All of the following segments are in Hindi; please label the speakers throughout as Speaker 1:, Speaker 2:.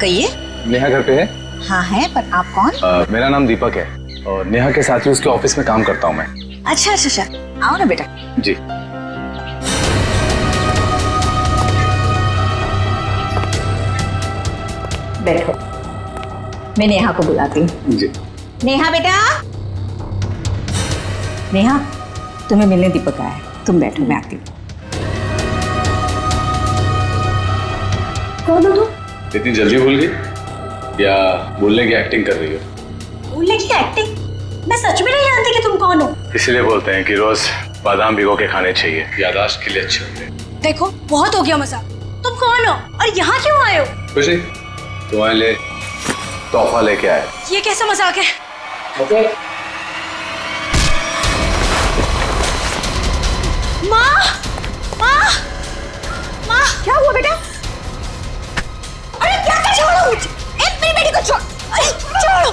Speaker 1: कहिए।
Speaker 2: नेहा घर पे है?
Speaker 1: हाँ है, पर आप कौन?
Speaker 2: मेरा नाम दीपक है और नेहा के साथ ही उसके ऑफिस में काम करता हूँ मैं।
Speaker 1: अच्छा अच्छा अच्छा, आओ ना बेटा।
Speaker 2: जी।
Speaker 1: बैठो, मैं नेहा को बुलाती हूँ।
Speaker 2: जी।
Speaker 1: नेहा बेटा। नेहा, तुम्हें मिलने दीपक आया है, तुम बैठो, मैं आती हूँ। कौन हो तुम?
Speaker 2: इतनी जल्दी भूल गई या बोलने की एक्टिंग कर रही हो?
Speaker 1: भूलने की एक्टिंग? मैं सच में नहीं जानती कि तुम कौन हो।
Speaker 2: इसलिए बोलते हैं कि रोज बादाम भिगो के खाने चाहिए, याददाश्त के लिए अच्छे होते हैं।
Speaker 3: देखो बहुत हो गया मजाक। तुम कौन हो और यहाँ क्यों आए हो?
Speaker 2: कुछ नहीं, तुम्हारे लिए तोहफा लेके आए।
Speaker 3: ये कैसा मजाक है?
Speaker 2: ओके।
Speaker 3: माँ, माँ, माँ,
Speaker 1: क्या हुआ बेटा?
Speaker 3: अरे क्या कर, छोड़ो मुझे, मेरी बेटी को छोड़, अरे छोड़ो।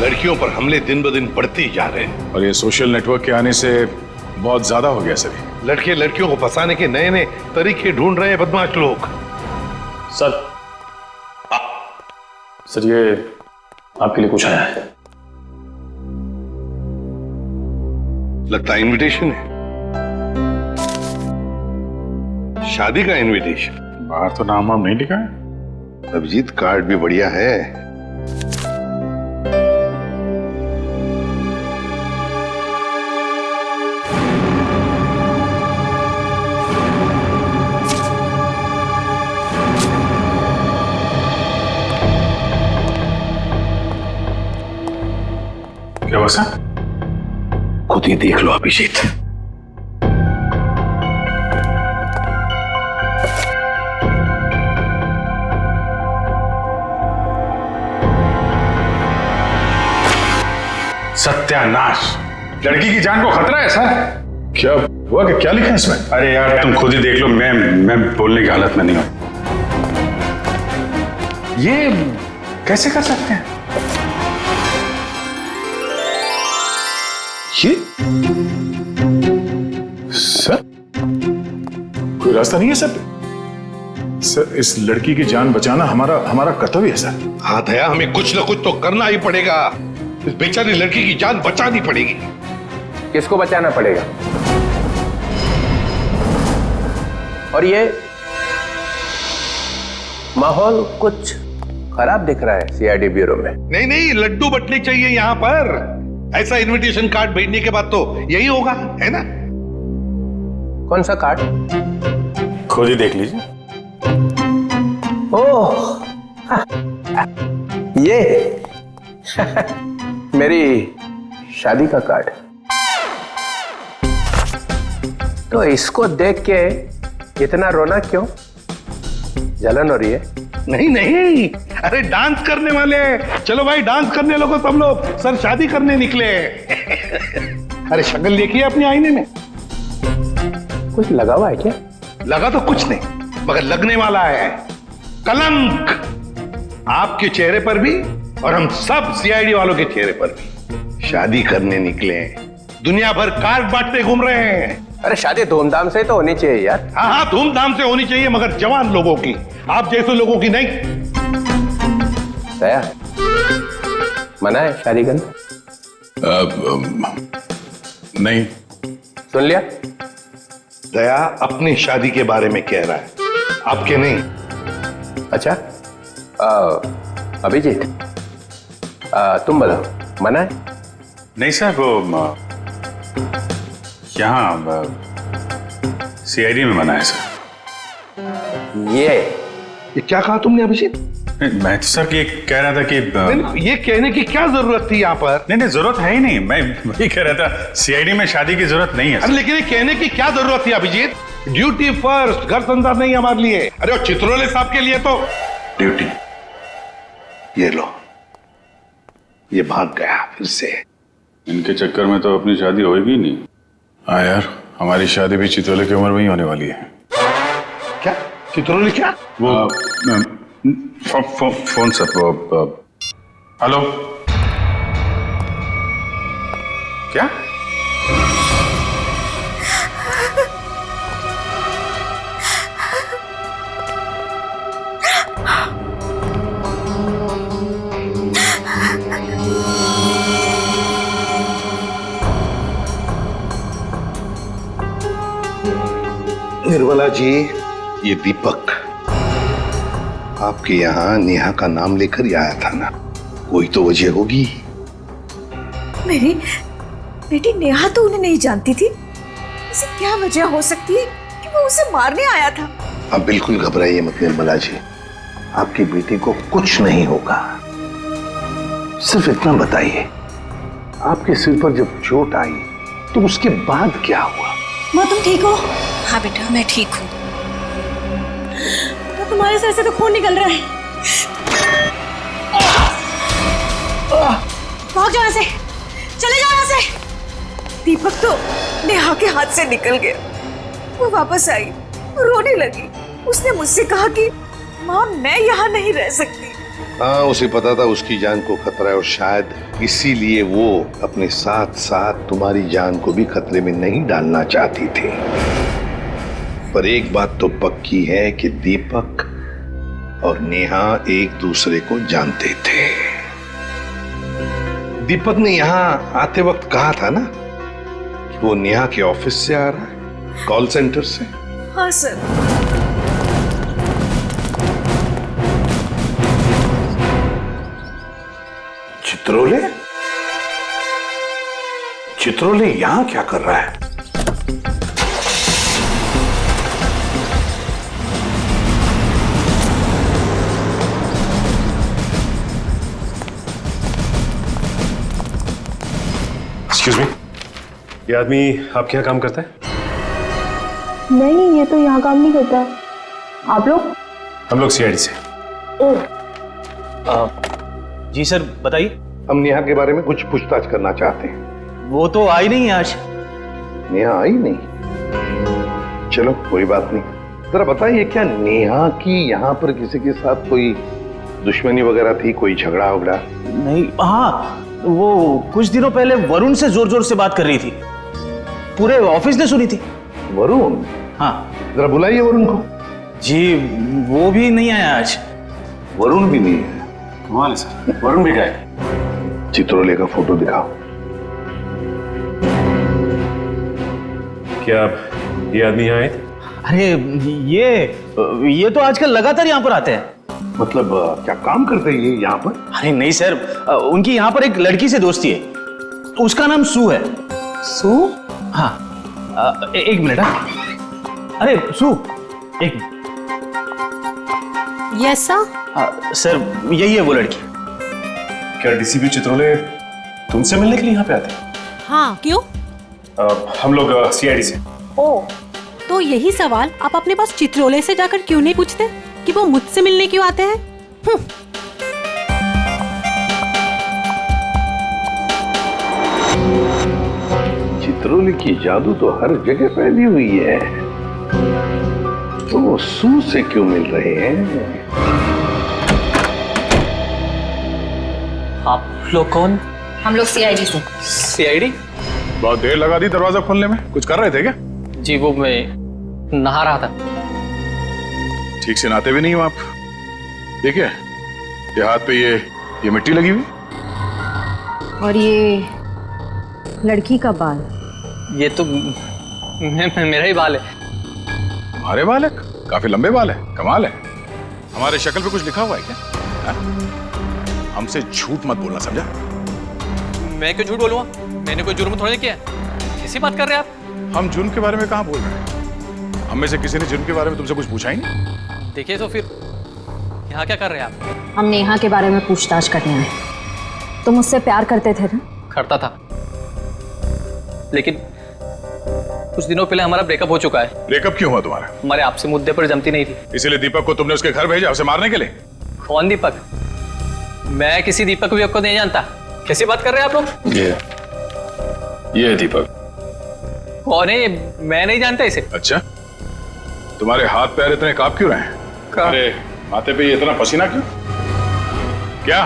Speaker 4: लड़कियों पर हमले दिन ब दिन बढ़ते ही जा रहे हैं
Speaker 5: और ये सोशल नेटवर्क के आने से बहुत ज्यादा हो गया सर।
Speaker 4: लड़के लड़कियों को फंसाने के नए नए तरीके ढूंढ रहे हैं बदमाश लोग।
Speaker 2: सर, सर ये आपके लिए कुछ आया है।
Speaker 4: लगता है इनविटेशन है, शादी का इनविटेशन।
Speaker 5: बाहर तो नाम वाम नहीं लिखा है।
Speaker 4: अभिजीत कार्ड भी बढ़िया है।
Speaker 5: क्या हुआ सर?
Speaker 4: खुद ही देख लो अभिजीत।
Speaker 5: सत्यानाश, लड़की की जान को खतरा है सर। क्या हुआ कि क्या लिखा है इसमें? अरे यार तुम खुद ही देख लो, मैं बोलने की हालत में नहीं हूं। ये कैसे कर सकते हैं? ये सर कोई रास्ता नहीं है सर? सर इस लड़की की जान बचाना हमारा कर्तव्य है सर।
Speaker 4: हाँ दया, हमें कुछ न कुछ तो करना ही पड़ेगा। इस बेचारी लड़की की जान बचानी पड़ेगी।
Speaker 6: किसको बचाना पड़ेगा? और ये माहौल कुछ खराब दिख रहा है सीआईडी ब्यूरो में।
Speaker 4: नहीं नहीं, लड्डू बटने चाहिए यहाँ पर। ऐसा इनविटेशन कार्ड भेजने के बाद तो यही होगा, है ना?
Speaker 6: कौन सा कार्ड?
Speaker 5: खुद ही देख लीजिए।
Speaker 6: ओह ये मेरी शादी का कार्ड। तो इसको देख के इतना रोना क्यों? जलन हो रही है?
Speaker 4: नहीं नहीं, अरे डांस करने वाले। चलो भाई डांस करने लोगो सब लोग। सर शादी करने निकले। अरे शक्ल देखिए अपने आईने में।
Speaker 6: कुछ लगा हुआ है क्या?
Speaker 4: लगा तो कुछ नहीं, मगर लगने वाला है कलंक आपके चेहरे पर भी और हम सब सीआईडी वालों के चेहरे पर भी। शादी करने निकले, दुनिया भर कार्ड बांटते घूम रहे हैं।
Speaker 6: अरे शादी धूमधाम से तो होनी चाहिए यार।
Speaker 4: हाँ हाँ, धूमधाम से होनी चाहिए, मगर जवान लोगों की, आप जैसे लोगों की नहीं।
Speaker 6: दया, मना है शादी करना?
Speaker 5: नहीं।
Speaker 6: सुन लिया?
Speaker 4: दया अपनी शादी के बारे में कह रहा है, आपके नहीं।
Speaker 6: अच्छा, अभिजीत तुम बताओ, मना है?
Speaker 5: नहीं सर, वो यहाँ सीआईडी में मना है सर।
Speaker 4: ये क्या कहा तुमने अभिजीत?
Speaker 5: मैं तो सर ये कह रहा था कि
Speaker 4: ये कहने की क्या जरूरत थी यहाँ पर?
Speaker 5: नहीं जरूरत है ही नहीं। मैं वही कह रहा था, सीआईडी में शादी की जरूरत नहीं है।
Speaker 4: अरे लेकिन ये कहने की क्या जरूरत थी अभिजीत? ड्यूटी फर्स्ट, घर संसार नहीं हमारे लिए। अरे और चित्रोले साहब के लिए तो ड्यूटी। ये लो, ये भाग गया फिर से।
Speaker 5: इनके चक्कर में तो अपनी शादी होगी नहीं। हाँ यार, हमारी शादी भी चित्रोले की उम्र में ही होने वाली है।
Speaker 4: क्या चित्रोले? क्या
Speaker 5: वो फोन सर, हेलो, क्या
Speaker 4: निर्मला जी, ये दीपक आपके यहाँ नेहा का नाम लेकर ही आया था ना, कोई तो वजह होगी।
Speaker 3: मेरी बेटी नेहा तो उन्हें नहीं जानती थी, ऐसी क्या वजह हो सकती है कि वो उसे मारने आया था?
Speaker 4: आप बिल्कुल घबराइए मत निर्मला जी, आपकी बेटी को कुछ नहीं होगा। सिर्फ इतना बताइए, आपके सिर पर जब चोट आई तो उसके बाद क्या हुआ?
Speaker 3: माँ तुम ठीक हो? हाँ बेटा मैं ठीक हूँ। तो तुम्हारे सर से तो खून निकल रहा है। भाग जाओ यहाँ से, चले जाओ यहाँ से। दीपक तो नेहा के हाथ से निकल गया। वो वापस आई, रोने लगी। उसने मुझसे कहा कि माँ मैं यहाँ नहीं रह सकती।
Speaker 4: हाँ, उसे पता था उसकी जान को खतरा है और शायद इसीलिए वो अपने साथ साथ तुम्हारी जान को भी खतरे में नहीं डालना चाहती थी। पर एक बात तो पक्की है कि दीपक और नेहा एक दूसरे को जानते थे। दीपक ने यहाँ आते वक्त कहा था ना कि वो नेहा के ऑफिस से आ रहा है, कॉल सेंटर से।
Speaker 3: हाँ सर।
Speaker 4: चित्रोले? चित्रोले यहां क्या कर रहा है?
Speaker 5: एक्सक्यूज मी, ये आदमी आपके यहाँ काम करता है?
Speaker 7: नहीं, ये तो यहाँ काम नहीं करता। आप लोग?
Speaker 5: हम लोग सीआईडी से।
Speaker 8: जी सर बताइए।
Speaker 4: हम नेहा के बारे में कुछ पूछताछ करना चाहते हैं।
Speaker 8: वो तो आई नहीं है आज।
Speaker 4: नेहा आई नहीं? चलो कोई बात नहीं। जरा बताइए, क्या नेहा की यहाँ पर किसी के साथ कोई दुश्मनी वगैरह थी, कोई झगड़ा वगड़ा?
Speaker 8: नहीं, हाँ वो कुछ दिनों पहले वरुण से जोर जोर से बात कर रही थी, पूरे ऑफिस ने सुनी थी।
Speaker 4: वरुण?
Speaker 8: हाँ।
Speaker 4: जरा बुलाइए वरुण को।
Speaker 8: जी वो भी नहीं आया आज।
Speaker 4: वरुण भी नहीं है?
Speaker 5: कमाल है सर, वरुण भी गए।
Speaker 4: चित्रोले का फोटो दिखाओ।
Speaker 5: क्या ये आदमी यहाँ आए थे?
Speaker 8: अरे ये तो आजकल लगातार यहाँ पर आते हैं।
Speaker 4: मतलब क्या काम करते हैं ये यहाँ पर?
Speaker 8: अरे नहीं सर, उनकी यहाँ पर एक लड़की से दोस्ती है, उसका नाम सू है।
Speaker 7: सू?
Speaker 8: हाँ, एक मिनट। हाँ अरे सू, एक मिनट।
Speaker 7: यस
Speaker 8: सर यही है वो लड़की।
Speaker 5: क्या डीसीपी चित्रोले तुमसे मिलने के लिए यहाँ पे आते हैं?
Speaker 7: हाँ, क्यों?
Speaker 5: हम लोग सीआईडी से।
Speaker 7: ओ, तो यही सवाल आप अपने पास चित्रोले से जाकर क्यों नहीं पूछते कि वो मुझसे मिलने क्यों आते हैं?
Speaker 4: चित्रोले की जादू तो हर जगह फैली हुई है, तो वो सू से क्यों मिल रहे हैं?
Speaker 9: आप लोग कौन?
Speaker 1: हम लोग सीआईडी से।
Speaker 9: सीआईडी?
Speaker 5: बहुत देर लगा दी दरवाजा खोलने में, कुछ कर रहे थे क्या?
Speaker 9: जी वो मैं नहा रहा था।
Speaker 5: ठीक से नहाते भी नहीं हो आप। ठीक है, ये हाथ पे ये मिट्टी लगी हुई।
Speaker 7: और ये लड़की का बाल?
Speaker 9: ये तो मेरा ही बाल है।
Speaker 5: तुम्हारे बाल है? काफी लंबे बाल है, कमाल है। हमारे शक्ल पे कुछ लिखा हुआ है क्या? हा? हमसे झूठ मत बोलना, समझा?
Speaker 9: मैं क्यों झूठ बोलूंगा? मैंने कोई जुर्म थोड़ी किया है। कैसी बात कर रहे हैं आप?
Speaker 5: हम जुर्म के बारे में कहाँ बोल रहे हैं? हम में से किसी ने जुर्म के बारे में तुमसे कुछ पूछा ही नहीं।
Speaker 9: देखिए तो फिर यहाँ क्या कर रहे हैं आप?
Speaker 1: हम नेहा के बारे में पूछताछ करने आए। तुम उससे प्यार करते थे ना?
Speaker 9: करता था, लेकिन कुछ दिनों पहले हमारा ब्रेकअप हो चुका है।
Speaker 5: ब्रेकअप क्यों हुआ तुम्हारा?
Speaker 9: हमारे आपसे मुद्दे पर जमती नहीं थी।
Speaker 5: इसीलिए दीपक को तुमने उसके घर भेजा, उसे मारने के लिए?
Speaker 9: कौन दीपक? मैं किसी दीपक विपक को नहीं जानता। कैसी बात कर रहे हैं आप लोग?
Speaker 5: ये है दीपक।
Speaker 9: कौन है ये? मैं नहीं जानता इसे।
Speaker 5: अच्छा, तुम्हारे हाथ पैर इतने कांप क्यों रहे हैं? अरे माथे पे ये इतना पसीना क्यों? क्या?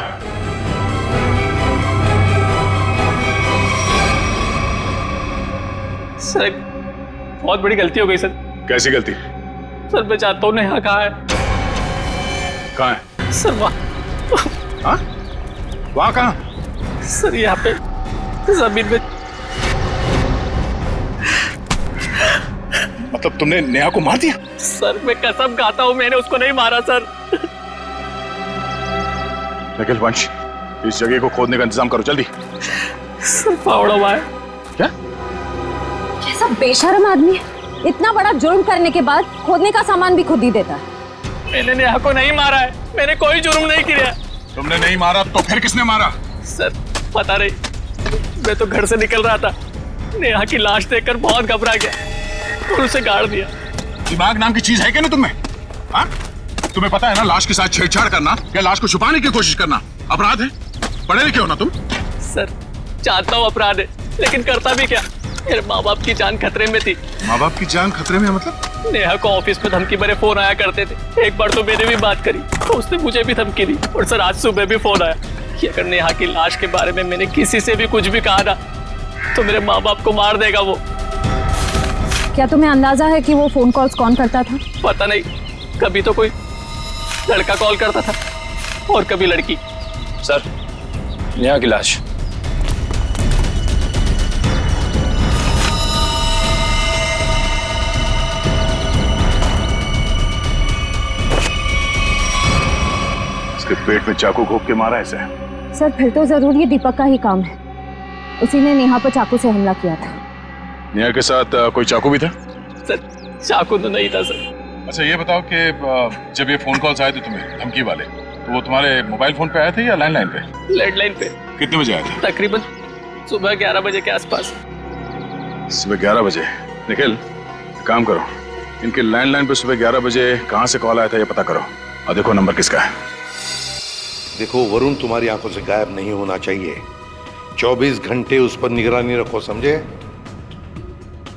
Speaker 9: सर एक बहुत बड़ी गलती हो गई सर।
Speaker 5: कैसी गलती?
Speaker 9: सर मैं चाहता हूँ नेहा कहाँ है?
Speaker 5: कहाँ है?
Speaker 9: सर वहाँ।
Speaker 5: हाँ? वहाँ कहाँ?
Speaker 9: सर यहाँ पे जमीन में
Speaker 5: मतलब तुमने नेहा को मार दिया?
Speaker 9: सर मैं कसम खाता हूँ मैंने उसको नहीं मारा सर।
Speaker 5: निखिल वंश, इस जगह को खोदने का इंतजाम करो जल्दी।
Speaker 9: फावड़ा हुआ है।
Speaker 5: क्या?
Speaker 1: कैसा बेशर्म आदमी है, इतना बड़ा जुर्म करने के बाद खोदने का सामान भी खुद ही देता है।
Speaker 9: मैंने नेहा को नहीं मारा है, मैंने कोई जुर्म नहीं किया।
Speaker 5: तुमने नहीं मारा तो फिर किसने मारा?
Speaker 9: सर पता नहीं, मैं तो घर से निकल रहा था, नेहा की लाश देखकर बहुत घबरा गया और उसे गाड़ दिया।
Speaker 5: दिमाग नाम की चीज है क्या ना तुम्हें? हाँ? तुम्हें पता है ना लाश के साथ छेड़छाड़ करना या लाश को छुपाने की कोशिश करना अपराध है। पढ़े लिखे हो ना तुम?
Speaker 9: सर जानता हूँ अपराध है, लेकिन करता भी क्या, मेरे माँ बाप की जान खतरे में थी।
Speaker 5: माँ बाप की जान खतरे में मतलब?
Speaker 9: नेहा को ऑफिस में धमकी भरे फोन आया करते थे। एक बार तो मैंने भी बात करी तो उसने मुझे भी धमकी दी। और सर आज सुबह भी फोन आया कि अगर नेहा की लाश के बारे में मैंने किसी से भी कुछ भी कहा ना तो मेरे माँ बाप को मार देगा वो।
Speaker 1: क्या तुम्हें अंदाजा है कि वो फोन कॉल्स कौन करता था?
Speaker 9: पता नहीं, कभी तो कोई लड़का कॉल करता था और कभी लड़की।
Speaker 2: सर, नेहा की लाश।
Speaker 5: इसके पेट में चाकू घोंप के मारा ऐसे?
Speaker 1: सर फिर तो जरूर ये दीपक का ही काम है, उसी ने नेहा पर चाकू से हमला किया था।
Speaker 5: नेहा के साथ कोई चाकू भी था?
Speaker 9: सर चाकू तो नहीं था सर।
Speaker 5: अच्छा ये बताओ कि जब ये फोन कॉल्स आए थे तुम्हें धमकी वाले, तो वो तुम्हारे मोबाइल फोन पे आए थे या लैंडलाइन पे?
Speaker 9: लैंडलाइन पे।
Speaker 5: कितने बजे आए थे?
Speaker 9: तकरीबन सुबह 11 बजे के आसपास।
Speaker 5: सुबह 11 बजे? निखिल काम करो, इनके लैंडलाइन पे सुबह 11 बजे कहाँ से कॉल आया था ये पता करो और देखो नंबर किसका है।
Speaker 4: देखो वरुण तुम्हारी आंखों से गायब नहीं होना चाहिए। 24 घंटे उस पर निगरानी रखो, समझे?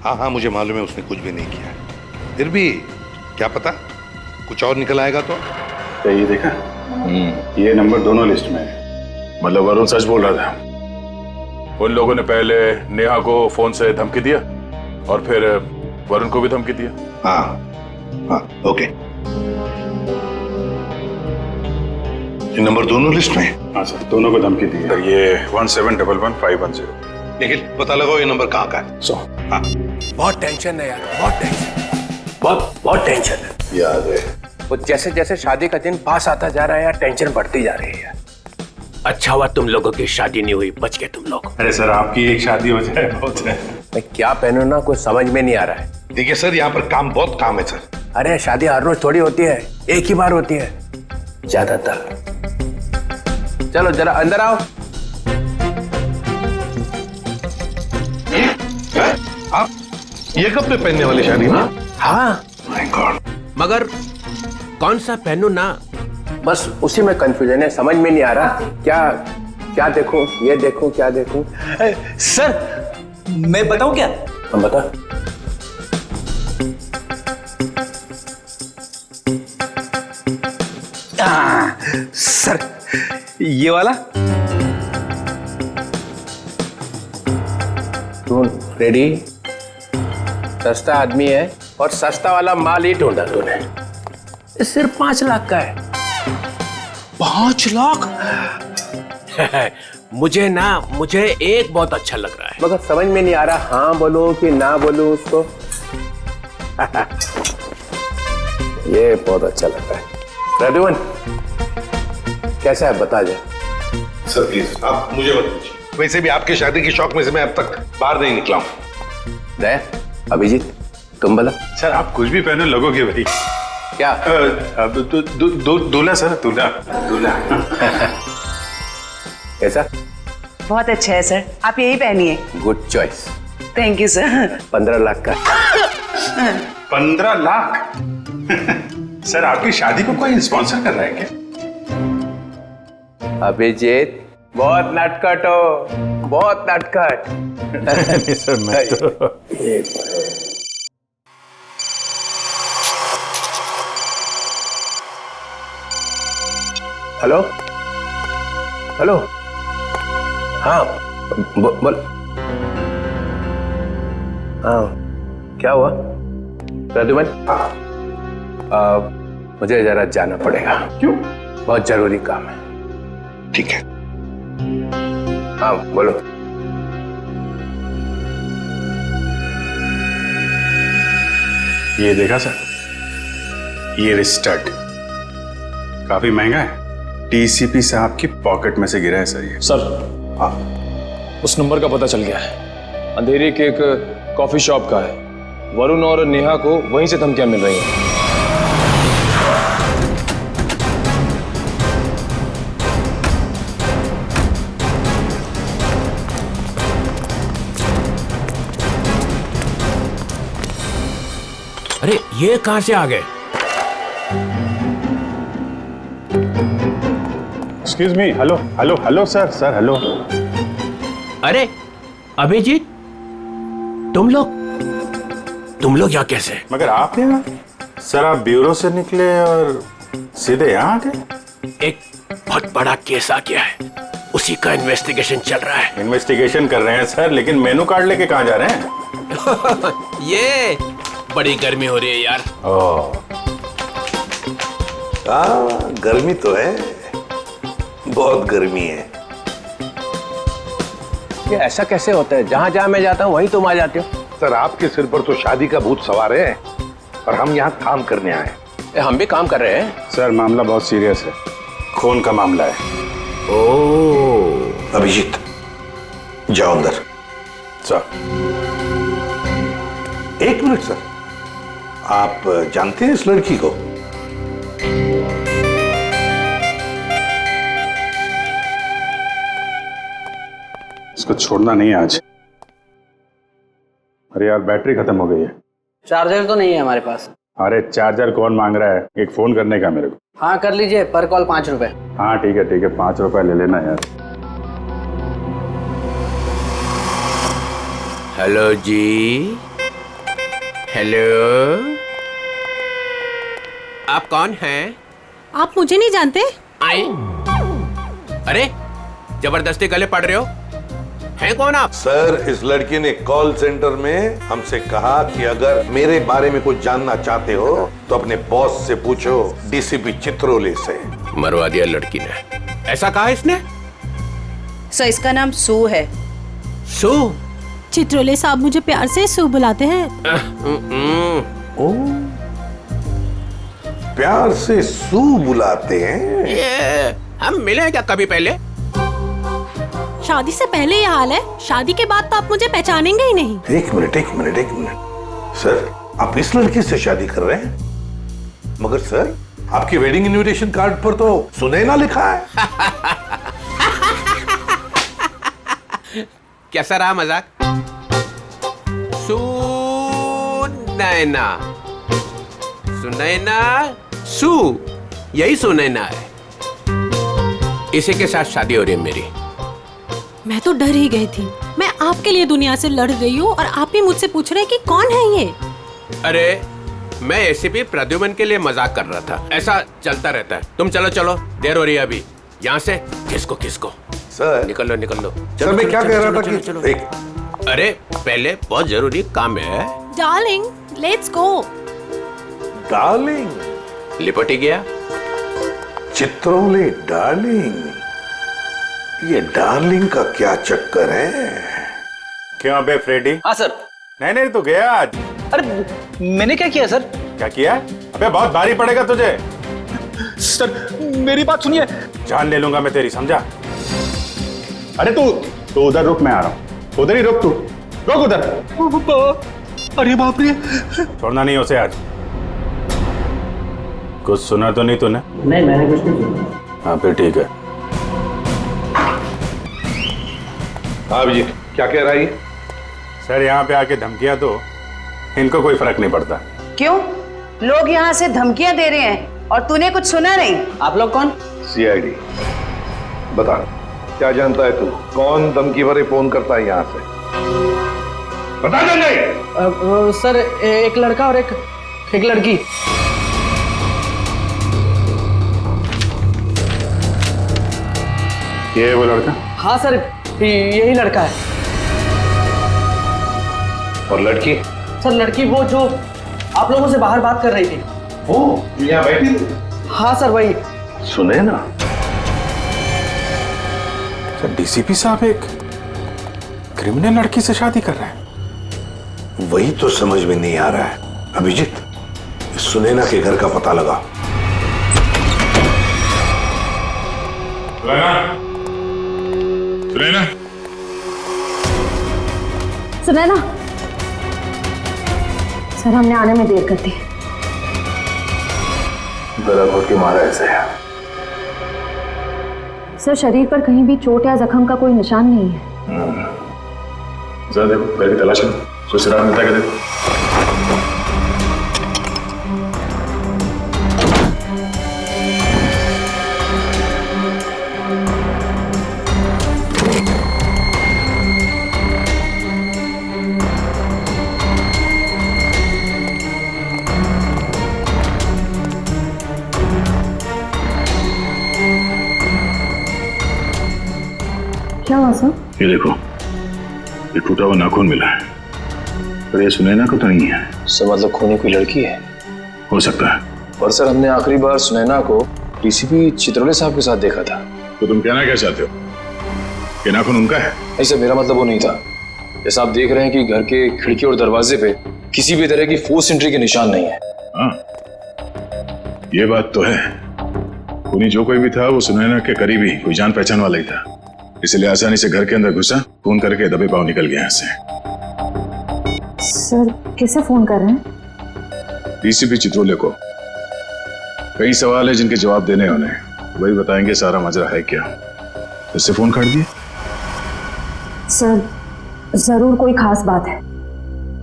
Speaker 4: हाँ हाँ मुझे मालूम है उसने कुछ भी नहीं किया, फिर भी क्या पता कुछ और निकल आएगा तो।
Speaker 5: ये देखा, ये नंबर दोनों लिस्ट में है। मतलब वरुण सच बोल रहा था। उन लोगों ने पहले नेहा को फोन से धमकी दिया और फिर वरुण को भी धमकी दिया।
Speaker 4: हाँ हाँ ओके, ये नंबर दोनों लिस्ट में है?
Speaker 5: हाँ सर, दोनों को धमकी दी है। ये 17111510।
Speaker 4: निखिल पता लगाओ ये नंबर कहाँ का है। हाँ
Speaker 6: बहुत टेंशन है यार, बहुत टेंशन, बहुत टेंशन है।
Speaker 4: याद है
Speaker 6: वो जैसे जैसे शादी का दिन पास आता जा रहा है यार, टेंशन बढ़ती जा रही है। अच्छा हुआ तुम लोगों की शादी नहीं हुई, बच गए तुम लोग।
Speaker 5: अरे सर आपकी एक शादी हो जाए बहुत है।
Speaker 6: मैं क्या पहनूं ना कुछ समझ में नहीं आ रहा है।
Speaker 4: देखिए सर यहाँ पर काम बहुत काम है सर।
Speaker 6: अरे शादी हर रोज थोड़ी होती है, एक ही बार होती है ज्यादातर। चलो जरा अंदर आओ।
Speaker 4: आप ये कब पे पहनने वाली शादी में?
Speaker 6: हाँ
Speaker 4: माय गॉड,
Speaker 6: मगर कौन सा पहनूं ना, बस उसी में कंफ्यूजन है, समझ में नहीं आ रहा क्या देखूं, ये देखूं, क्या देखूं।
Speaker 8: सर मैं बताऊं क्या?
Speaker 6: हम बता।
Speaker 8: सर ये वाला।
Speaker 6: तू रेडी? सस्ता आदमी है और सस्ता वाला माल ही ढूंढा तूने। ये सिर्फ 5 लाख का है।
Speaker 8: 5 लाख?
Speaker 6: मुझे एक बहुत अच्छा लग रहा है, मगर समझ में नहीं आ रहा हाँ बोलूं कि ना बोलूं उसको। ये बहुत अच्छा लग रहा है। प्रद्युमन कैसा है बता जा।
Speaker 4: सर प्लीज आप मुझे मत पूछिए, वैसे भी आपकी शादी की शौक में से मैं अब तक बाहर नहीं निकला हूँ।
Speaker 6: दया, अभिजीत तुम बोला।
Speaker 5: सर आप कुछ भी पहने लगोगे भाई।
Speaker 6: क्या?
Speaker 5: दूल्हा सर, दूल्हा।
Speaker 6: कैसा?
Speaker 3: बहुत अच्छा है सर, आप यही पहनिए।
Speaker 6: Good choice.
Speaker 3: Thank you sir.
Speaker 6: 15 lakh का।
Speaker 5: 15 लाख? सर आपकी शादी को कोई स्पॉन्सर कर रहा है क्या?
Speaker 6: अभिजीत बहुत नटखट हो, बहुत नटखट।
Speaker 5: सर मैं तो
Speaker 6: हेलो हेलो, हाँ बोल। हाँ क्या हुआ प्रद्युमन? मुझे जरा जाना पड़ेगा।
Speaker 5: क्यों?
Speaker 6: बहुत जरूरी काम है।
Speaker 4: ठीक है।
Speaker 6: हाँ बोलो।
Speaker 5: ये देखा सर, ये स्टड काफी महंगा है। डीसीपी साहब की पॉकेट में से गिरा है सर ये।
Speaker 10: सर उस नंबर का पता चल गया है, अंधेरी के एक कॉफी शॉप का है। वरुण और नेहा को वहीं से धमकियां मिल रही हैं।
Speaker 6: अरे ये कहां से आ गए?
Speaker 5: Excuse me, hello hello hello sir, sir hello.
Speaker 6: अरे अभिजीत, तुम लोग यहाँ कैसे?
Speaker 5: मगर आप यहाँ? सर आप ब्यूरो से निकले और सीधे यहाँ आ गए?
Speaker 6: एक बहुत बड़ा केस आ गया है, उसी का इन्वेस्टिगेशन चल रहा है।
Speaker 5: इन्वेस्टिगेशन कर रहे हैं सर, लेकिन मेनू कार्ड लेके कहाँ जा रहे हैं?
Speaker 6: ये बड़ी गर्मी हो रही है यार।
Speaker 4: गर्मी तो है, बहुत गर्मी है।
Speaker 6: ये ऐसा कैसे होता है? जहाँ जहाँ मैं जाता हूँ वहीं तुम आ जाते हो।
Speaker 4: सर आपके सिर पर तो शादी का भूत सवार है और हम यहाँ काम करने आए।
Speaker 6: हम भी काम कर रहे हैं।
Speaker 5: सर मामला बहुत सीरियस है, खून का मामला है।
Speaker 6: ओह
Speaker 4: अभिजीत जाओ अंदर।
Speaker 5: सर
Speaker 4: एक मिनट सर, आप जानते हैं इस लड़की को?
Speaker 5: इसको छोड़ना नहीं है आज। अरे यार बैटरी खत्म हो गई है।
Speaker 11: चार्जर तो नहीं है हमारे पास।
Speaker 5: अरे चार्जर कौन मांग रहा है? एक फोन करने का मेरे को।
Speaker 11: हाँ कर लीजिए, पर कॉल 5 रुपए।
Speaker 5: हाँ ठीक है 5 रुपए ले लेना यार।
Speaker 6: हेलो जी, हेलो, आप कौन हैं?
Speaker 7: आप मुझे नहीं जानते?
Speaker 6: आई, अरे जबरदस्ती गले पड़ रहे हो, हैं कौन आप?
Speaker 4: सर इस लड़की ने कॉल सेंटर में हमसे कहा कि अगर मेरे बारे में कुछ जानना चाहते हो तो अपने बॉस से पूछो, डीसीपी चित्रोले से।
Speaker 6: मरवा दिया लड़की ने। ऐसा कहा इसने?
Speaker 3: सर इसका नाम सू है।
Speaker 6: सू?
Speaker 7: चित्रोले साहब मुझे प्यार से सू बुलाते हैं।
Speaker 4: प्यार से सू बुलाते हैं?
Speaker 6: ये हम मिले हैं क्या कभी पहले?
Speaker 7: शादी से पहले ये हाल है, शादी के बाद तो आप मुझे पहचानेंगे ही नहीं।
Speaker 4: एक मिनट सर, आप इस लड़की से शादी कर रहे हैं? मगर सर आपकी वेडिंग इनविटेशन कार्ड पर तो सुनैना लिखा है।
Speaker 6: कैसा रहा मजाक? सुनैना सू, यही सुनैना है। इसी के साथ शादी हो रही है मेरी।
Speaker 7: मैं तो डर ही गई थी। मैं आपके लिए दुनिया से लड़ रही हूँ और आप ही मुझसे पूछ रहे हैं कि कौन है ये?
Speaker 6: अरे मैं एसीपी प्रद्युमन के लिए मजाक कर रहा था। ऐसा चलता रहता है। तुम चलो, देर हो रही है अभी। यहाँ से किसको
Speaker 4: सर
Speaker 6: निकल लो।
Speaker 4: सर मैं क्या कह रहा था कि
Speaker 6: चलो।
Speaker 4: एक
Speaker 6: अरे पहले बहुत जरूरी काम है।
Speaker 7: Darling let's go.
Speaker 4: डार्लिंग?
Speaker 6: लिपटी गया।
Speaker 4: चित्रोले डार्लिंग? ये डार्लिंग का क्या चक्कर है?
Speaker 5: क्यों बे फ्रेडी?
Speaker 11: हाँ सर।
Speaker 5: नहीं तो गया आज।
Speaker 11: अरे मैंने क्या किया सर?
Speaker 5: क्या किया? अबे बहुत भारी पड़ेगा तुझे।
Speaker 10: सर मेरी बात सुनिए।
Speaker 5: जान ले लूंगा मैं तेरी, समझा? अरे तू उधर रुक, मैं आ रहा हूँ। उधर ही रुक, तू रुक उधर।
Speaker 10: अरे बाप रे।
Speaker 5: छोड़ना नहीं उसे आज। कुछ सुना तो नहीं तूने?
Speaker 11: नहीं मैंने कुछ नहीं सुना।
Speaker 5: हाँ फिर ठीक है।
Speaker 4: हाँ जी क्या कह रहा है?
Speaker 5: सर यहाँ पे आके धमकियां तो इनको कोई फर्क नहीं पड़ता।
Speaker 3: क्यों? लोग यहाँ से धमकियां दे रहे हैं और तूने कुछ सुना नहीं?
Speaker 11: आप लोग कौन?
Speaker 4: सीआईडी। बता क्या जानता है तू? कौन धमकी भरे फोन करता है यहाँ से? बता नहीं।
Speaker 11: सर एक लड़का और एक लड़की।
Speaker 5: ये है वो लड़का?
Speaker 11: हाँ सर यही लड़का है।
Speaker 4: और लड़की?
Speaker 11: सर लड़की वो जो आप लोगों से बाहर बात कर रही थी।
Speaker 4: ओ यहाँ बैठी थी?
Speaker 11: हाँ सर वही।
Speaker 4: सुने ना?
Speaker 5: सर डीसीपी साहब एक क्रिमिनल लड़की से शादी कर रहे हैं।
Speaker 4: वही तो समझ में नहीं आ रहा है। अभिजीत, सुनैना के घर का पता लगा।
Speaker 5: सुनैना,
Speaker 1: सुनैना, सर हमने आने में देर कर दी।
Speaker 4: गला घोट के मारा ऐसे है।
Speaker 1: सर शरीर पर कहीं भी चोट या जख्म का कोई निशान नहीं है।
Speaker 5: जरा देखो, घर की तलाश करो, कोई सुराग मिलता है क्या देखो।
Speaker 1: क्या हुआ सर?
Speaker 5: ये देखो, ये टूटा हुआ नाखून मिला है, पर ये सुनैना को तो नहीं है।
Speaker 10: सर मतलब खूनी कोई लड़की है?
Speaker 5: हो सकता है।
Speaker 10: पर सर हमने आखिरी बार सुनैना को डीसीपी चित्रोले साहब के साथ देखा था।
Speaker 5: तो तुम कहना क्या चाहते हो कि नाखून उनका है?
Speaker 10: नहीं सर, मेरा मतलब वो नहीं था। जैसा आप देख रहे हैं कि घर के खिड़की और दरवाजे पे किसी भी तरह की फोर्स एंट्री के निशान नहीं है।
Speaker 5: हाँ, ये बात तो है। खूनी जो कोई भी था वो सुनैना के करीबी कोई जान पहचान वाला ही था, इसलिए आसानी से घर के अंदर घुसा, फोन करके दबे पांव निकल गया यहाँ से।
Speaker 1: सर किसे फोन कर रहे हैं?
Speaker 5: डीसीपी चित्रोले को। कई सवाल है जिनके जवाब देने होने, वही बताएंगे सारा मजरा है क्या। इससे फोन काट दिए?
Speaker 1: सर जरूर कोई खास बात है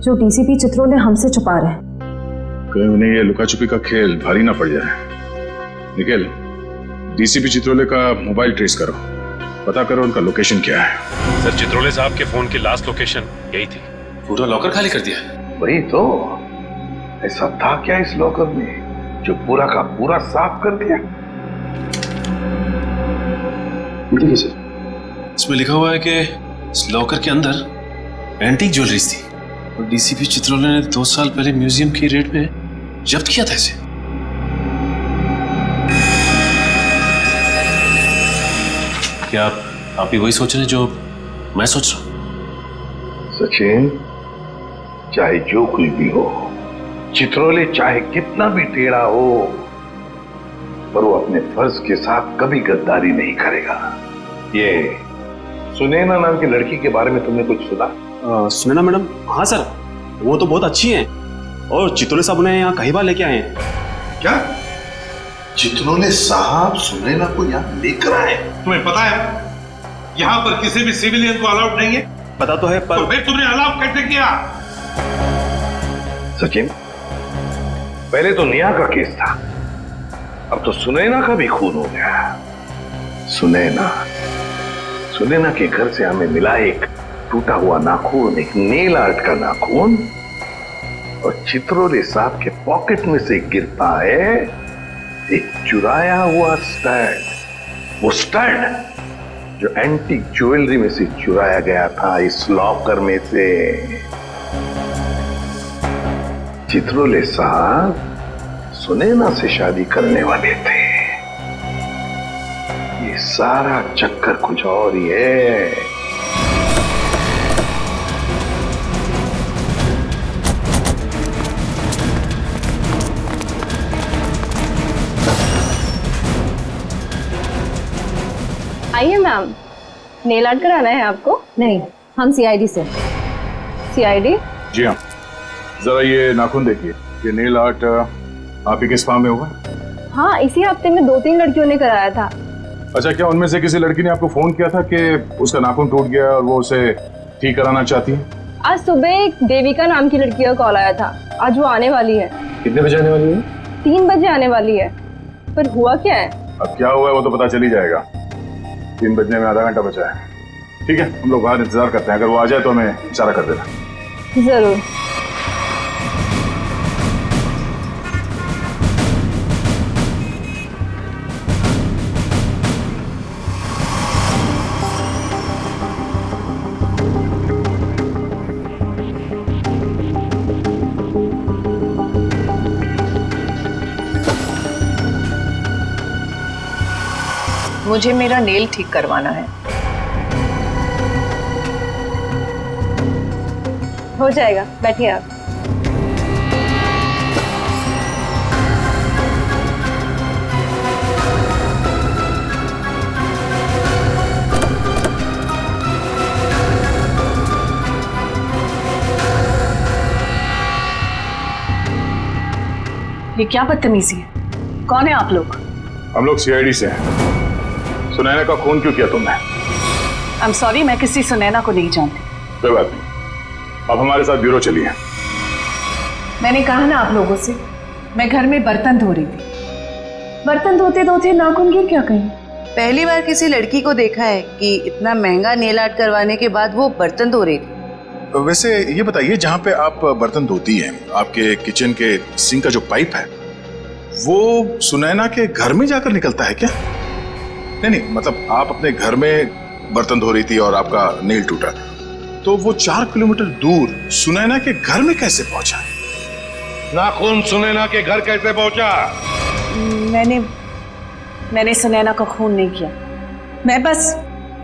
Speaker 1: जो डीसीपी चित्रोले हमसे छुपा रहे हैं।
Speaker 5: कहीं उन्हें ये लुका छुपी का खेल भारी ना पड़ जाए। निखिल, डीसीपी चित्रोले का मोबाइल ट्रेस करो, पता करो उनका लोकेशन क्या है।
Speaker 2: सर चित्रोले साहब के फोन की लास्ट लोकेशन यही थी।
Speaker 10: पूरा लॉकर खाली कर दिया?
Speaker 4: वही तो, ऐसा था क्या इस लॉकर में जो पूरा का पूरा साफ कर दिया?
Speaker 10: देखिए सर, इसमें लिखा हुआ है कि इस लॉकर के अंदर एंटीक ज्वेलरीज थी और डीसीपी चित्रोले ने 2 साल पहले म्यूजियम की रेट में जब्त किया था इसे। क्या आप भी वही सोच रहे हैं जो मैं सोच रहा हूं?
Speaker 4: सचिन, चाहे जो कुछ भी हो, चित्रोले चाहे कितना भी टेढ़ा हो, पर वो अपने फर्ज के साथ कभी गद्दारी नहीं करेगा। ये सुनैना नाम की लड़की के बारे में तुमने कुछ सुना?
Speaker 8: सुनैना मैडम? हाँ सर, वो तो बहुत अच्छी हैं और चित्रोले साहब उन्हें यहाँ कहीं बार लेके आए हैं।
Speaker 4: क्या चित्रोले साहब सुनैना को यहाँ लेकर आए? तुम्हें पता है यहाँ पर किसी भी सिविलियन को अलाउड नहीं है?
Speaker 8: पता तो है, पर
Speaker 4: तो फिर तुमने अलाउ कैसे किया? सचिन, पहले तो नेहा का केस था, अब तो सुनैना का भी खून हो गया। सुनैना के घर से हमें मिला एक टूटा हुआ नाखून, एक नेल आर्ट का नाखून, और चित्रोले साहब के पॉकेट में से गिरता है एक चुराया हुआ स्टड। वो स्टड जो एंटीक ज्वेलरी में से चुराया गया था इस लॉकर में से। चित्रोले साहब सुनैना से शादी करने वाले थे। ये सारा चक्कर कुछ और ही है।
Speaker 1: आइए मैम, नेल आर्ट कराना है आपको? नहीं, हम सीआईडी से। सीआईडी?
Speaker 5: जी हाँ, जरा ये नाखून देखिए, ये नेल आर्ट आप ही के स्पा में होगा?
Speaker 1: हाँ, इसी हफ्ते में 2-3 लड़कियों ने कराया था।
Speaker 5: अच्छा, क्या उनमें से किसी लड़की ने आपको फोन किया था कि उसका नाखून टूट गया और वो उसे ठीक कराना चाहती है?
Speaker 1: आज सुबह एक देविका नाम की लड़की का कॉल आया था। आज वो आने वाली है।
Speaker 10: कितने बजे आने वाली है?
Speaker 1: 3 बजे आने वाली है। पर हुआ क्या है?
Speaker 5: अब क्या हुआ है वो तो पता चल ही जाएगा। 3 बजने में आधा घंटा बचा है। ठीक है, हम लोग बाहर इंतजार करते हैं, अगर वो आ जाए तो हमें इशारा कर देना।
Speaker 1: जरूर।
Speaker 3: मुझे मेरा नेल ठीक करवाना है।
Speaker 1: हो जाएगा, बैठिए आप।
Speaker 3: ये क्या बदतमीजी है? कौन है आप लोग?
Speaker 5: हम लोग सीआईडी से हैं। सुनैना का खून क्यों किया तुमने?
Speaker 3: आई एम सॉरी, मैं किसी सुनैना को नहीं जानती।
Speaker 5: कोई बात नहीं, अब हमारे साथ ब्यूरो चलिए।
Speaker 3: मैंने कहा ना आप लोगों से, मैं घर में बर्तन धो रही थी। बर्तन धोते धोते नाखून गिर क्या कहीं?
Speaker 12: पहली बार किसी लड़की को देखा है कि इतना महंगा नेल आर्ट करवाने के बाद वो बर्तन धो रही थी।
Speaker 5: वैसे ये बताइए, जहाँ पे आप बर्तन धोती हैं, आपके किचन के सिंक का जो पाइप है वो सुनैना के घर में जाकर निकलता है क्या? नहीं, मतलब आप अपने घर में बर्तन धो रही थी और आपका नेल टूटा, तो वो 4 किलोमीटर दूर सुनैना के घर में कैसे पहुंचा?
Speaker 4: नाखून सुनैना के घर कैसे पहुंचा?
Speaker 3: मैंने सुनैना का खून नहीं किया। मैं बस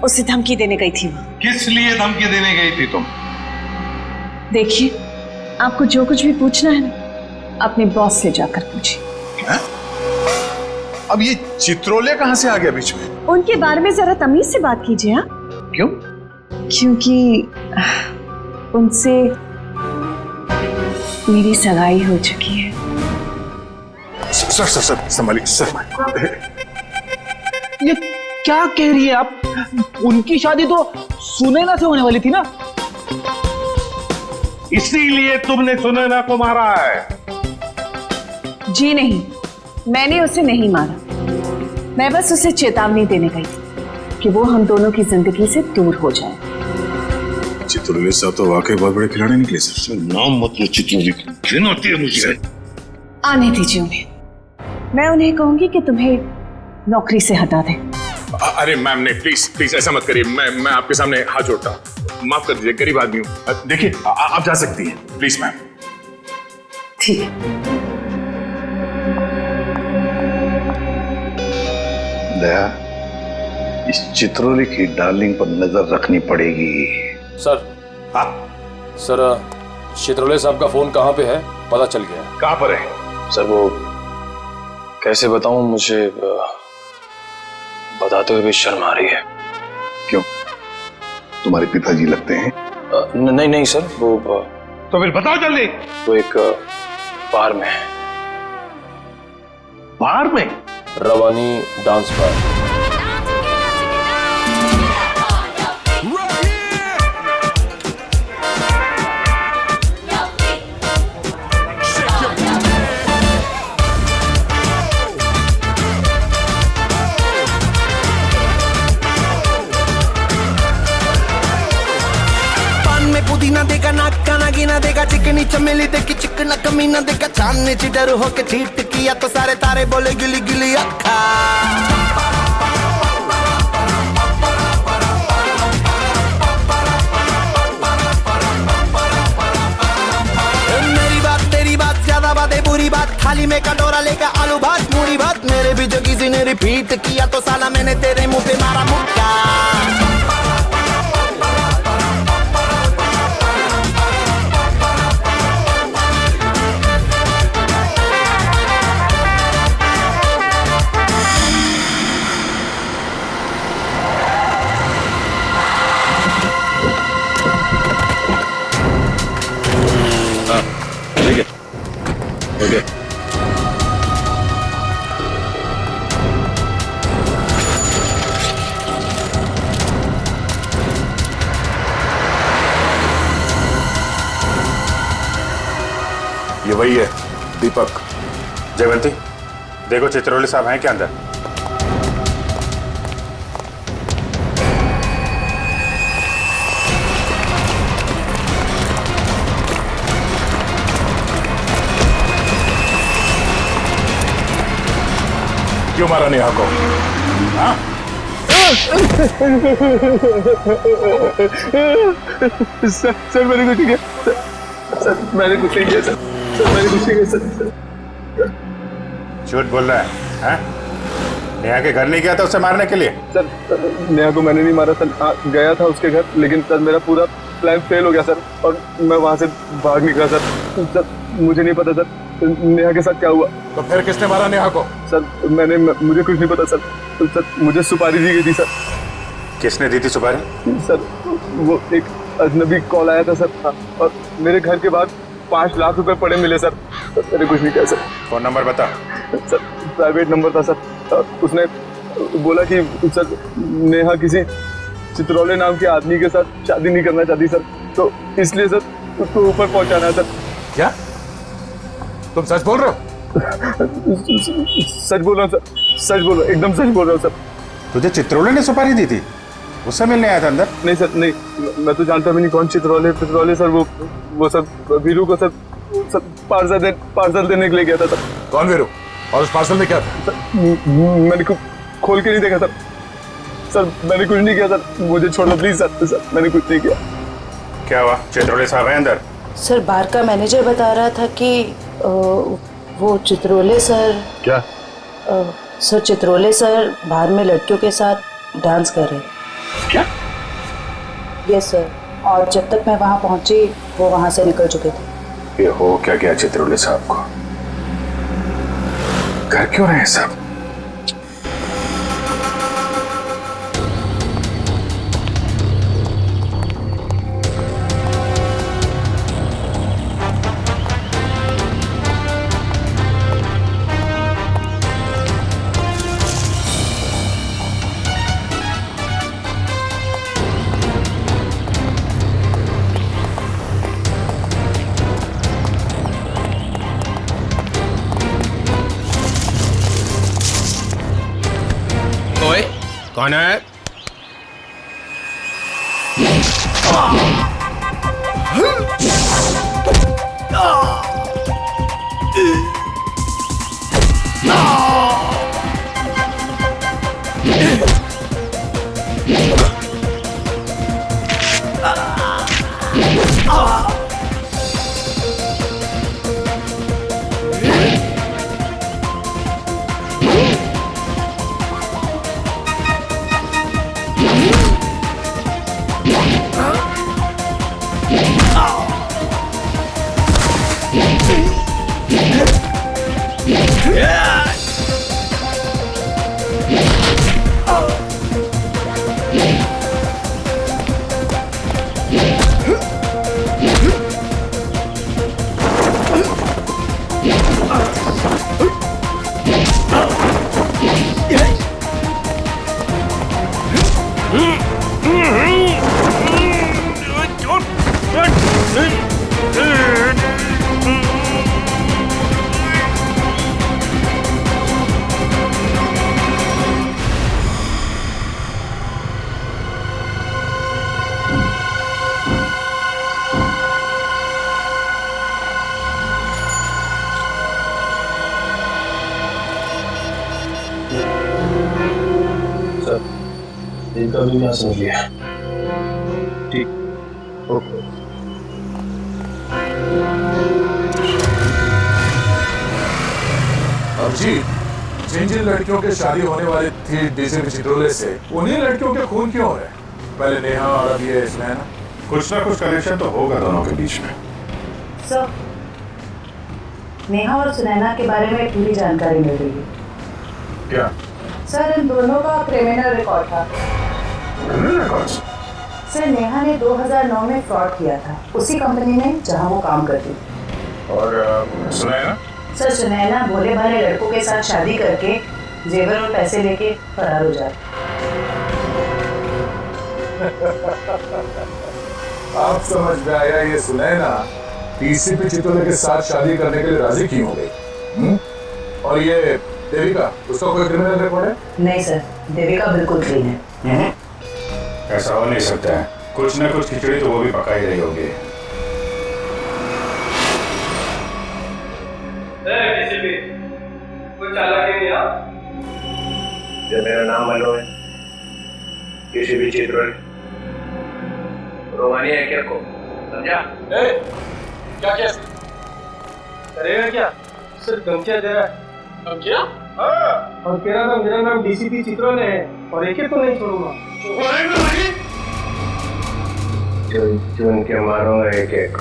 Speaker 3: उसे धमकी देने गई थी।
Speaker 4: किस लिए धमकी देने गई थी तुम?
Speaker 3: देखिए, आपको जो कुछ भी पूछना है ना, अपने बॉस से जाकर पूछिए।
Speaker 5: अब ये चित्रोले कहाँ से आ गया बीच में?
Speaker 3: उनके बारे में जरा तमीज से बात कीजिए। हाँ,
Speaker 5: क्यों?
Speaker 3: क्योंकि उनसे मेरी सगाई हो चुकी है।
Speaker 5: सर संभालिए सर।
Speaker 8: ये क्या कह रही है आप? उनकी शादी तो सुनैना से होने वाली थी ना?
Speaker 4: इसीलिए तुमने सुनैना को मारा है?
Speaker 3: जी नहीं, मैंने उसे नहीं मारा। मैं बस उसे चेतावनी देने गई थी कि वो हम दोनों की जिंदगी से दूर हो जाए।
Speaker 5: चित्रोले साहब तो वाकई बहुत बड़े खिलाड़ी निकले सर।
Speaker 4: नाम मत लो चित्रोले, घिन होती है मुझे।
Speaker 3: आने दीजिए उन्हें। मैं उन्हें कहूंगी कि तुम्हें नौकरी से हटा दें।
Speaker 5: अरे मैम ने प्लीज ऐसा मत करिए। मैं आपके सामने हाथ जोड़ता हूँ, माफ कर दीजिए, गरीब आदमी हूँ। देखिए आप जा सकती हैं, प्लीज मैम।
Speaker 3: ठीक है।
Speaker 4: दया, इस चित्रोले की डार्लिंग पर नजर रखनी पड़ेगी।
Speaker 13: सर, सर चित्रोले साहब का फोन कहाँ पे है पता चल गया।
Speaker 4: कहाँ पर है?
Speaker 13: सर वो कैसे बताऊं, मुझे बताते हुए भी शर्म आ रही है।
Speaker 4: क्यों? तुम्हारे पिताजी लगते हैं?
Speaker 13: नहीं सर, वो
Speaker 4: तो फिर बताओ जल्दी।
Speaker 13: वो एक बार में है।
Speaker 4: बार में?
Speaker 13: रवानी डांस बार।
Speaker 14: पुदीना देगा, नाका नागिना देगा, चिकनी चमेली देखी चिकना कमीना देगा, चांदनी चिटर होके चीट किया तो सारे तारे बोले गिली गिली अक्खा। मेरी बात तेरी बात ज्यादा बातें बुरी बात, थाली में कटोरा लेकर आलू भात मूढ़ी भात, मेरे भी जो किसी ने रिपीट किया तो साला मैंने तेरे मुंह पे मारा मुक्का।
Speaker 5: Okay. ये वही है दीपक।
Speaker 6: जयवंती, देखो चित्रोले साहब हैं क्या अंदर?
Speaker 5: क्यों मारा नेहा को? हाँ?
Speaker 8: सर मैंने कुछ नहीं किया। सर मैंने कुछ नहीं किया। सर मैंने कुछ नहीं किया। सर
Speaker 6: झूठ बोल रहा है? हाँ? नेहा के घर नहीं गया था उसे मारने के लिए?
Speaker 8: सर नेहा को मैंने नहीं मारा सर। गया था उसके घर, लेकिन सर मेरा पूरा प्लान फेल हो गया सर, और मैं वहां से भाग निकला सर। सर मुझे नहीं पता सर नेहा के साथ क्या हुआ।
Speaker 5: तो फिर किसने मारा नेहा को?
Speaker 8: सर मुझे कुछ नहीं पता सर। सर मुझे सुपारी दी गई थी सर।
Speaker 6: किसने दी थी सुपारी?
Speaker 8: सर वो एक अजनबी कॉल आया था सर, और मेरे घर के बाहर 5 लाख रुपए पड़े मिले सर। मैंने कुछ नहीं किया सर।
Speaker 5: फोन नंबर बता।
Speaker 8: सर प्राइवेट नंबर था सर। उसने बोला कि सर नेहा किसी चित्रोले नाम के आदमी के साथ शादी नहीं करना चाहती सर, तो इसलिए सर उसको ऊपर पहुंचाना है सर।
Speaker 13: क्या तुम सच बोल रहे हो?
Speaker 8: सच बोल रहा हूँ सर, सच बोल रहा हूँ, एकदम सच बोल रहा हूँ सर।
Speaker 5: तुझे चित्रोले ने सुपारी दी थी? उससे मिलने आया था अंदर?
Speaker 8: नहीं सर, नहीं, मैं तो जानता भी नहीं कौन चित्रोले सर। वो सर वीरू को सर पार्सल देने के लिए गया था सर।
Speaker 13: कौन वीरू? और उस पार्सल में क्या था?
Speaker 8: मैंने खोल के नहीं देखा सर। सर मैंने कुछ नहीं किया सर, मुझे छोड़ दो प्लीज सर। सर मैंने कुछ नहीं किया।
Speaker 5: क्या हुआ? चित्रोले साहब हैं अंदर?
Speaker 12: सर बार का मैनेजर बता रहा था कि वो चित्रोले सर।
Speaker 8: क्या?
Speaker 12: सर चित्रोले सर बाहर में लड़कियों के साथ डांस कर रहे हैं।
Speaker 8: क्या?
Speaker 12: यस सर, और जब तक मैं वहाँ पहुंची वो वहाँ से निकल चुके थे।
Speaker 5: ये हो क्या गया चित्रोले साहब को? कर क्यों रहे हैं सब?
Speaker 6: कौन है?
Speaker 10: इनका भी मैं समझ लिया।
Speaker 8: ठीक, ओके।
Speaker 13: अब जी जिन जिन लड़कियों की शादी होने वाली थी डीसीपी चित्रोले से, उन्हीं लड़कियों के खून क्यों हो रहे? पहले नेहा और अब ये सुनैना।
Speaker 5: कुछ ना कुछ कनेक्शन तो होगा दोनों के बीच में।
Speaker 12: सर नेहा और सुनैना के बारे में पूरी जानकारी मिल रही है।
Speaker 5: क्या?
Speaker 12: सर इन दोनों का क्रिमिनल रिकॉर्ड था।
Speaker 5: Criminal record?
Speaker 12: सर नेहा ने 2009 में फ्रॉड किया था उसी कंपनी में जहां वो काम करती थी।
Speaker 5: और सुनैना?
Speaker 12: सर सुनैना भोले भाले लड़कों के साथ शादी करके जेवर और पैसे लेके फरार हो जाती।
Speaker 13: आप समझ में आया ये सुनैना डीसीपी चित्रोले के साथ शादी करने के लिए राजी क्यों हो गई? और ये देविका, उसका कोई क्रिमिनल रिकॉर्ड है?
Speaker 12: नहीं सर, देविका बिल्कुल क्लीन है।
Speaker 5: ऐसा हो नहीं सकता है, कुछ ना कुछ खिचड़ी तो वो भी पका ही रही होगी।
Speaker 6: जब मेरा नाम मनो है, किसी भी चित्रोले, रोमानी है क्या को? समझा?
Speaker 10: क्या क्या
Speaker 11: करेगा क्या? सिर्फ धमकियां दे रहा है।
Speaker 10: धमकियां?
Speaker 11: हाँ, और कह रहा था मेरा नाम डीसीपी चित्रोले है और एक तो नहीं छोड़ूंगा।
Speaker 6: चुन चुन के मारूंगा एक एक।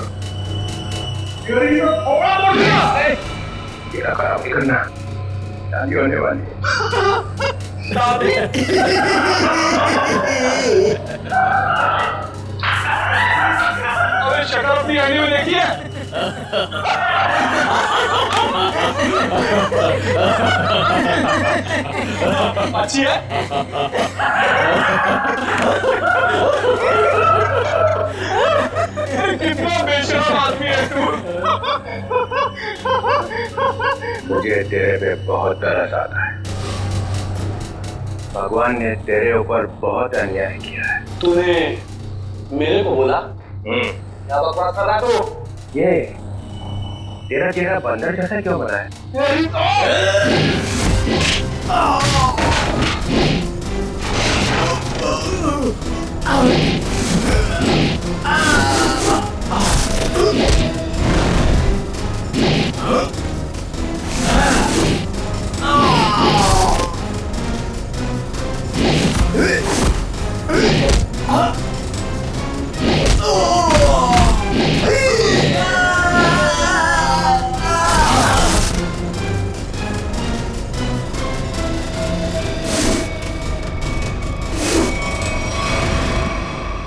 Speaker 6: तेरा खराब नहीं करना, शादी होने वाली है।
Speaker 11: शादी?
Speaker 10: अबे
Speaker 11: शक्ल अपनी आईने में देखी है? अच्छी है? कितना बेशर्म आदमी है तू।
Speaker 6: मुझे तेरे पे बहुत तरस आता है। भगवान ने तेरे ऊपर बहुत अन्याय किया है।
Speaker 11: तूने मेरे को बोला? क्या बकवास कर रहा है तू?
Speaker 6: ये तेरा चेहरा बंदर जैसा क्यों बना है?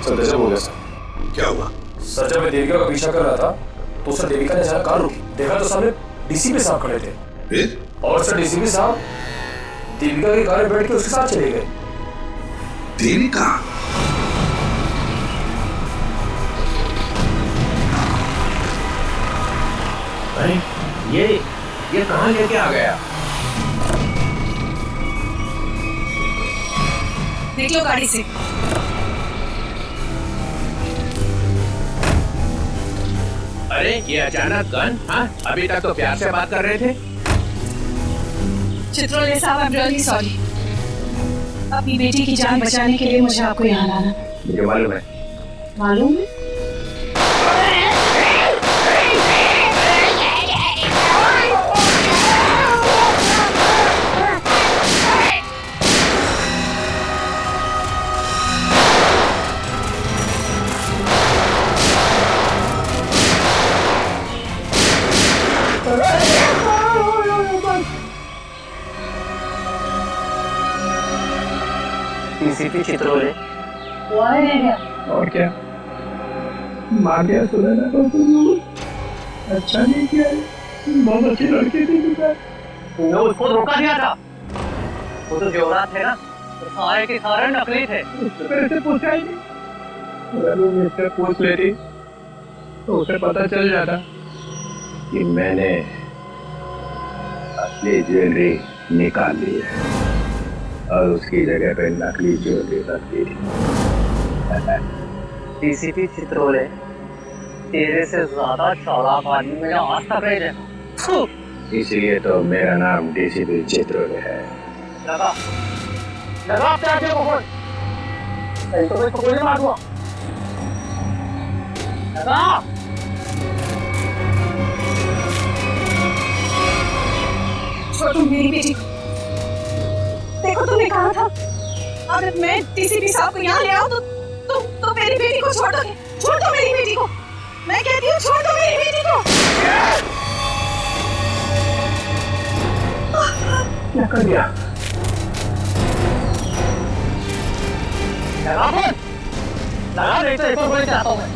Speaker 10: सर गजब हो गया सर।
Speaker 5: क्या हुआ?
Speaker 10: सर जब मैं देविका का पीछा कर रहा था तो सर देविका ने अचानक कार रोकी। देखा तो सामने डीसीपी साहब खड़े थे।
Speaker 5: फिर?
Speaker 10: और सर डीसीपी साहब देविका की कार में बैठ के उसके साथ चले गए।
Speaker 5: देविका?
Speaker 6: अरे ये कहाँ लेके आ गया?
Speaker 3: देख लो गाड़ी से।
Speaker 6: अरे ये अचानक गन? हाँ, अभी तक तो प्यार से बात कर रहे थे।
Speaker 3: चित्रोले साहब, आई एम रियली सॉरी। अपनी बेटी की जान बचाने के लिए मुझे आपको यहाँ लाना।
Speaker 6: मुझे मालूम है।
Speaker 3: मालूम है?
Speaker 9: डीसीपी चित्रोले।
Speaker 11: और क्या? मार दिया सुनैना को। अच्छा नहीं किया, बहुत अच्छी लड़की थी।
Speaker 9: तुमने उसको धोखा दिया था। वो तो जेवरात थे ना, तो सारे के सारे नकली थे।
Speaker 11: मेरे से पूछा ही नहीं। अगर वो मुझसे पूछ लेती तो उसे पता चल जाता
Speaker 6: कि मैंने असली ज्वेलरी निकाल ली है और उसकी जगह पे नकली ज्वेलरी रख दी।
Speaker 9: डीसीपी चित्रोले, तेरे से ज्यादा चालाक आदमी मैंने आज तक नहीं देखा।
Speaker 6: इसलिए तो मेरा नाम डीसीपी चित्रोले है।
Speaker 9: लगा अपने आदमी को फोन। नहीं तो मैं इसको गोली मार दूंगा। लगा।
Speaker 3: छोड़ो मेरी बेटी को। देखो तुमने कहा था अगर मैं डीसीपी साहब को यहाँ ले आऊं तो मेरी बेटी को छोड़ दोगे। छोड़ दो मेरी बेटी को। मैं कहती हूँ छोड़ दो मेरी बेटी को।
Speaker 9: क्या कर दिया? लगा फोन। लगा, नहीं तो एक और गोली चलाता हूँ मैं।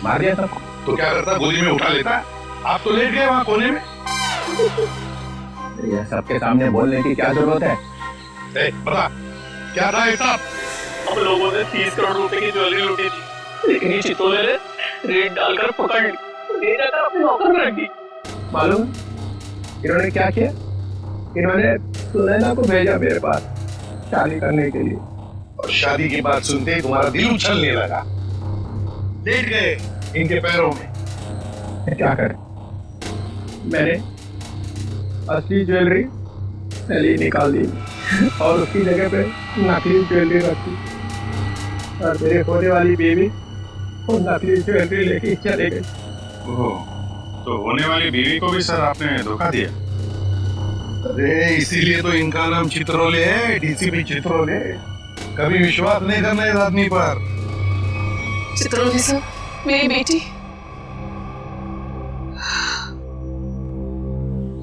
Speaker 6: मार दिया सबको।
Speaker 4: तो क्या करता, गोदी में उठा लेता? आप तो लेट गए वहां कोने में।
Speaker 6: ये सबके सामने बोलने की क्या जरूरत है?
Speaker 4: बता क्या था हिसाब?
Speaker 9: हम लोगों ने 30 करोड़ रुपए की ज्वेलरी लूटी थी, लेकिन ये चितौले ने रेट डालकर पकड़ ली, ले जाकर अपने लॉकर में रख दी।
Speaker 6: मालूम इन्होंने क्या किया? इन्होंने सुनैना को भेजा मेरे पास शादी करने के लिए,
Speaker 4: और शादी की बात सुनते ही तुम्हारा दिल उछलने लगा, लेट गए इनके पैरों में।
Speaker 6: क्या करें, मैंने असली ज्वेलरी नली निकाल दी और उसकी जगह पे नकली ज्वेलरी रखी, और मेरे होने वाली बीवी वो नकली ज्वेलरी लेके चले गई।
Speaker 4: तो होने वाली बीवी को भी सर आपने धोखा दिया? अरे इसीलिए तो इनका नाम चित्रोले है, डीसीपी चित्रोले। कभी विश्वास नहीं करना इस आदमी पर।
Speaker 3: चित्रोले सर, मेरी बेटी।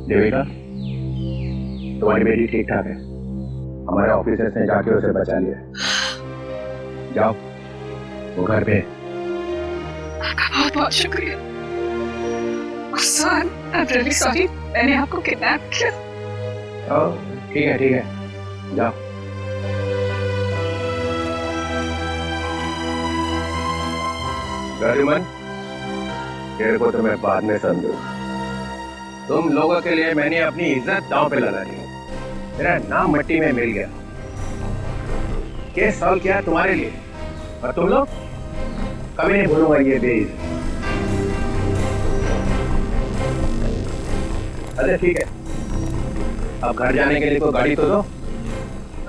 Speaker 6: देविका, तुम्हारी बेटी ठीक ठाक है, हमारे ऑफिसर्स ने जाके उसे बचा लिया। जाओ वो घर पे।
Speaker 3: बहुत बहुत शुक्रिया sir, I am really sorry, मैंने आपको किडनैप किया।
Speaker 6: ठीक है जाओ। गरुमन, तेरे को तो मैं बाद में समझूंगा। तुम लोगों के लिए मैंने अपनी इज्जत दांव पे लगा दी, मेरा नाम मिट्टी में मिल गया। केस सॉल्व किया तुम्हारे लिए, और तुम लोग कभी नहीं भूलूंगा ये बेइज्जत। अरे ठीक है, अब घर जाने के लिए कोई गाड़ी तो दो।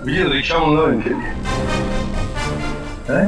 Speaker 4: मुझे रिक्शा मंगाओ इनके लिए।
Speaker 6: हैं?